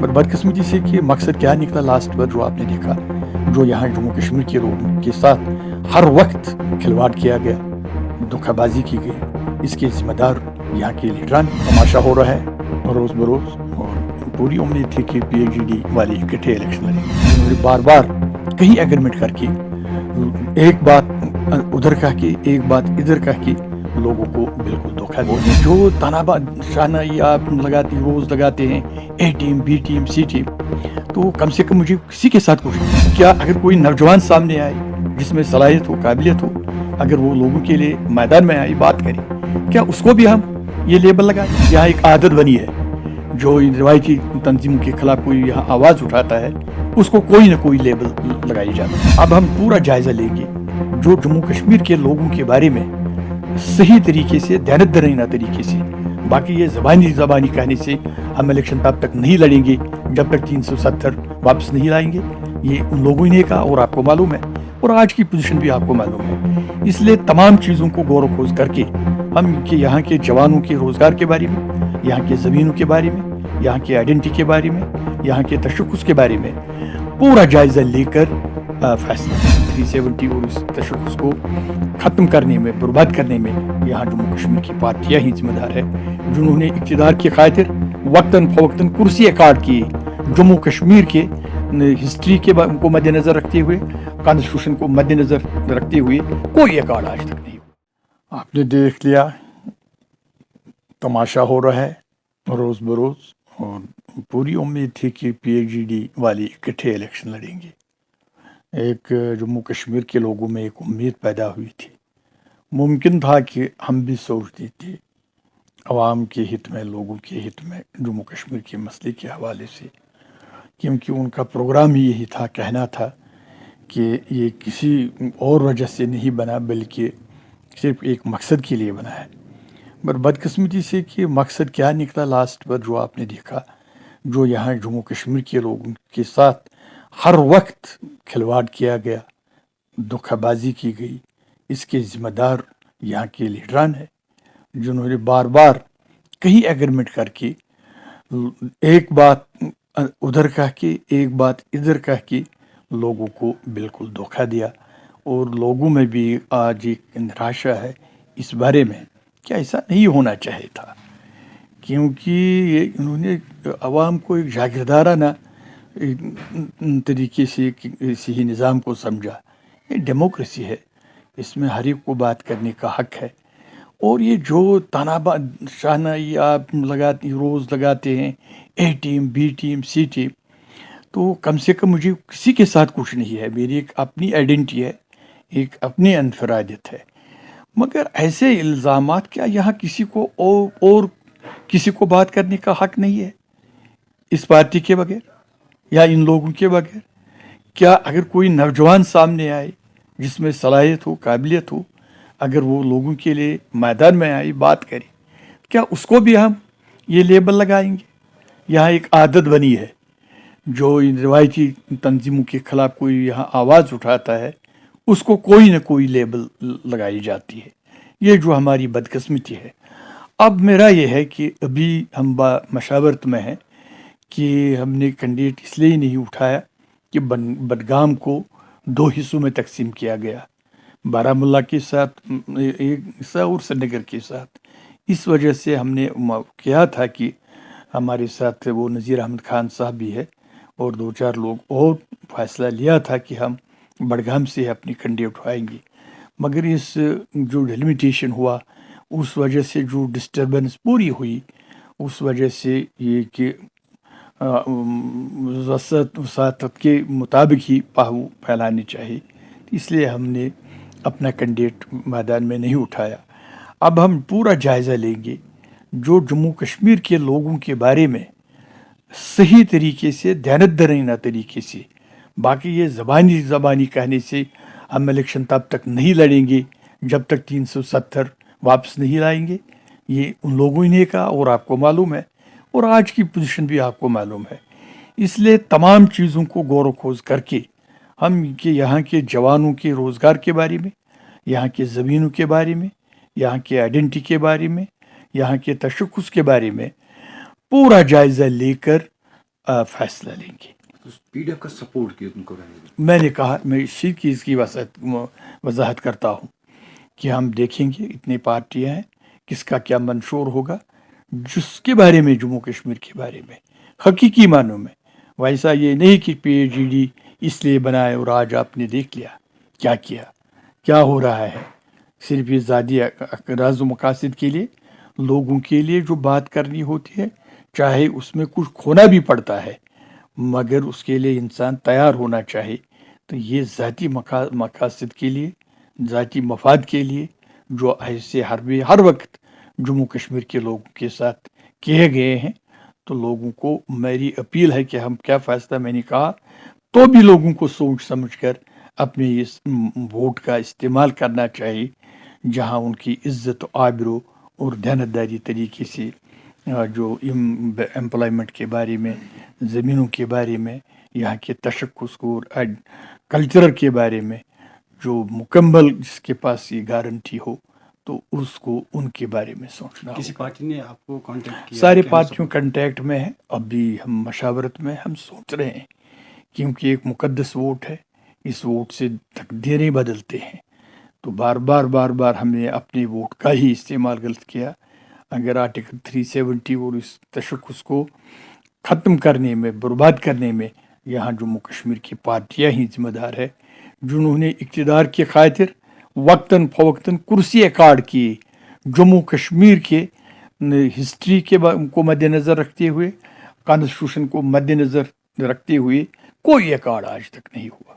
बदकिस्मती से कि मकसद क्या निकला लास्ट पर जो आपने देखा, जो यहाँ जम्मू कश्मीर के लोगों के साथ हर वक्त खिलवाड़ किया गया, धोखाबाजी की गई, इसके जिम्मेदार यहाँ के लीडरान। तमाशा हो रहा है रोज़ बरोज़, और पूरी उम्मीद थी कि PhD वाले इकट्ठे इलेक्शन लड़ेंगे। उन्होंने बार बार कहीं एग्रीमेंट करके एक बात उधर कह के एक बात इधर कह के लोगों को बिल्कुल धोखा दिया। जो तानाशाना आप लगाते रोज़ लगाते हैं, A team B team C team, तो कम से कम मुझे किसी के साथ कुछ क्या, अगर कोई नौजवान सामने आए जिसमें सलाहियत हो, काबिलियत हो, अगर वो लोगों के लिए मैदान में आई बात करे, क्या उसको भी हम ये लेबल लगाएं? यहाँ एक आदत बनी है, जो रिवायती तंजीमों के खिलाफ कोई यहाँ आवाज़ उठाता है, उसको कोई ना कोई लेबल लगाई जाता है। अब हम पूरा जायज़ा लेंगे जो जम्मू कश्मीर के लोगों के बारे में सही तरीके से, ध्यानदराना तरीके से। बाकी ये ज़बानी कहने से हम इलेक्शन तब तक नहीं लड़ेंगे जब तक 370 वापस नहीं लाएंगे, ये उन लोगों ने कहा और आपको मालूम है, और आज की पोजीशन भी आपको मालूम है। इसलिए तमाम चीज़ों को गौर व खोज करके हम के यहाँ के जवानों के रोज़गार के बारे में, यहाँ के ज़मीनों के बारे में, यहाँ के आइडेंटिटी के बारे में, यहाँ के तशख़्ख़ुस के बारे में पूरा जायज़ा लेकर फैसला 370 और इस तशख़्ख़ुस को ख़त्म करने में, बर्बाद करने में यहाँ जम्मू कश्मीर की पार्टियाँ ही जिम्मेदार है, जिन्होंने इक़्तिदार की खातिर वक्तन फ़वक्तन कुर्सी अकाट की। जम्मू कश्मीर के हिस्ट्री के को मद्देनज़र रखते हुए, कॉन्स्टिट्यूशन को मद्देनज़र रखते हुए कोई अकाट आज तक नहीं। आपने देख लिया, तमाशा हो रहा है रोज़ बरोज़, और पूरी उम्मीद थी कि PhD वाले इकट्ठे इलेक्शन लड़ेंगे। एक जम्मू कश्मीर के लोगों में एक उम्मीद पैदा हुई थी, मुमकिन था कि हम भी सोचते थे अवाम के हित में, लोगों के हित में, जम्मू कश्मीर के मसले के हवाले से, क्योंकि उनका प्रोग्राम ही यही था, कहना था कि ये किसी और वजह से नहीं बना बल्कि सिर्फ एक मकसद के लिए बना है। पर बदकिस्मती से कि मकसद क्या निकला लास्ट पर जो आपने देखा, जो यहाँ जम्मू कश्मीर के लोगों के साथ हर वक्त खिलवाड़ किया गया, धोखाबाजी की गई, इसके ज़िम्मेदार यहाँ के लीडरान है, जिन्होंने बार बार कहीं एग्रीमेंट करके एक बात उधर कह के एक बात इधर कह के लोगों को बिल्कुल धोखा दिया। और लोगों में भी आज एक निराशा है इस बारे में कि ऐसा नहीं होना चाहिए था, क्योंकि ये इन्होंने अवाम को एक जागीरदाराना तरीके से इसी ही निज़ाम को समझा। ये डेमोक्रेसी है, इसमें हर एक को बात करने का हक है। और ये जो तानाशाना आप रोज़ लगाते हैं, A team B team C team, तो कम से कम मुझे किसी के साथ कुछ नहीं है, मेरी एक अपनी आइडेंटिटी है, एक अपनी अनफरादियत है। मगर ऐसे इल्ज़ामात, क्या यहाँ किसी को और किसी को बात करने का हक नहीं है इस पार्टी के बगैर या इन लोगों के बगैर? क्या अगर कोई नौजवान सामने आए जिसमें सलाहियत हो, काबिलियत हो, अगर वो लोगों के लिए मैदान में आई बात करे, क्या उसको भी हम ये लेबल लगाएंगे? यहाँ एक आदत बनी है, जो रिवायती तंजीमों के खिलाफ कोई यहाँ आवाज़ उठाता है, उसको कोई ना कोई लेबल लगाई जाती है। ये जो हमारी बदकिस्मती है। अब मेरा ये है कि अभी हम मशावरत में हैं कि हमने कैंडिडेट इसलिए ही नहीं उठाया कि बडगाम को 2 हिस्सों में तकसीम किया गया, बारामूला के साथ एक हिस्सा और श्रीनगर के साथ। इस वजह से हमने किया था कि हमारे साथ वो नज़ीर अहमद खान साहब भी है और 2-4 लोग, और फैसला लिया था कि हम बडगाम से अपनी कैंडिडेट उठाएंगे। मगर इस जो डिलिमिटेशन हुआ, उस वजह से जो डिस्टर्बेंस पूरी हुई, उस वजह से ये कि वसात के मुताबिक ही पाहू फैलानी चाहिए, इसलिए हमने अपना कैंडिडेट मैदान में नहीं उठाया। अब हम पूरा जायज़ा लेंगे जो जम्मू कश्मीर के लोगों के बारे में सही तरीके से, ध्यानदराना तरीके से। बाकी ये ज़बानी कहने से हम इलेक्शन तब तक नहीं लड़ेंगे जब तक 370 वापस नहीं लाएंगे, ये उन लोगों ने कहा और आपको मालूम है, और आज की पोजीशन भी आपको मालूम है। इसलिए तमाम चीज़ों को गौर व खोज करके हम के यहाँ के जवानों के रोज़गार के बारे में, यहाँ के ज़मीनों के बारे में, यहाँ के आइडेंटिटी के बारे में, यहाँ के तशख़्ख़ुस के बारे में पूरा जायज़ा लेकर فیصلہ لیں گے. پی ڈی ایف کا سپورٹ کیوں کو رہے گا؟ میں نے کہا میں اسی چیز کی وضاحت کرتا ہوں کہ ہم دیکھیں گے اتنی پارٹیاں ہیں کس کا کیا منشور ہوگا جس کے بارے میں جموں کشمیر کے بارے میں حقیقی معنوں میں. ویسا یہ نہیں کہ پی ایچ ڈی اس لیے بنائے اور آج آپ نے دیکھ لیا کیا ہو رہا ہے. صرف یہ ذاتی اغراض و مقاصد کے لیے لوگوں کے لیے جو بات کرنی ہوتی ہے چاہے اس میں کچھ کھونا بھی پڑتا ہے مگر اس کے لیے انسان تیار ہونا چاہے. تو یہ ذاتی مقاصد کے لیے ذاتی مفاد کے لیے جو ایسے ہر وقت جموں کشمیر کے لوگوں کے ساتھ کیے گئے ہیں تو لوگوں کو میری اپیل ہے کہ ہم کیا فیصلہ میں نے کہا تو بھی لوگوں کو سوچ سمجھ کر اپنے اس ووٹ کا استعمال کرنا چاہیے جہاں ان کی عزت و آبرو اور دیانتداری طریقے سے جو امپلائمنٹ کے بارے میں زمینوں کے بارے میں یہاں کے تشخص کو اور کلچر کے بارے میں جو مکمل جس کے پاس یہ گارنٹی ہو تو اس کو ان کے بارے میں سوچنا کسی ہوگا. پارٹی نے آپ کو کانٹیکٹ کیا؟ سارے پارٹیوں کنٹیکٹ میں ہیں. ابھی ہم مشاورت میں ہم سوچ رہے ہیں کیونکہ ایک مقدس ووٹ ہے. اس ووٹ سے تقدیریں بدلتے ہیں تو بار بار ہم نے اپنے ووٹ کا ہی استعمال غلط کیا. اگر آرٹیکل 370 اور اس تشخص کو ختم کرنے میں برباد کرنے میں یہاں جموں کشمیر کی پارٹیاں ہی ذمہ دار ہے جنہوں نے اقتدار کی خاطر وقتاً فوقتاً کرسی اکاڑ کیے جموں کشمیر کے ہسٹری کو مد نظر رکھتے ہوئے کانسٹیٹیوشن کو مد نظر رکھتے ہوئے کوئی اکاڑ آج تک نہیں ہوا.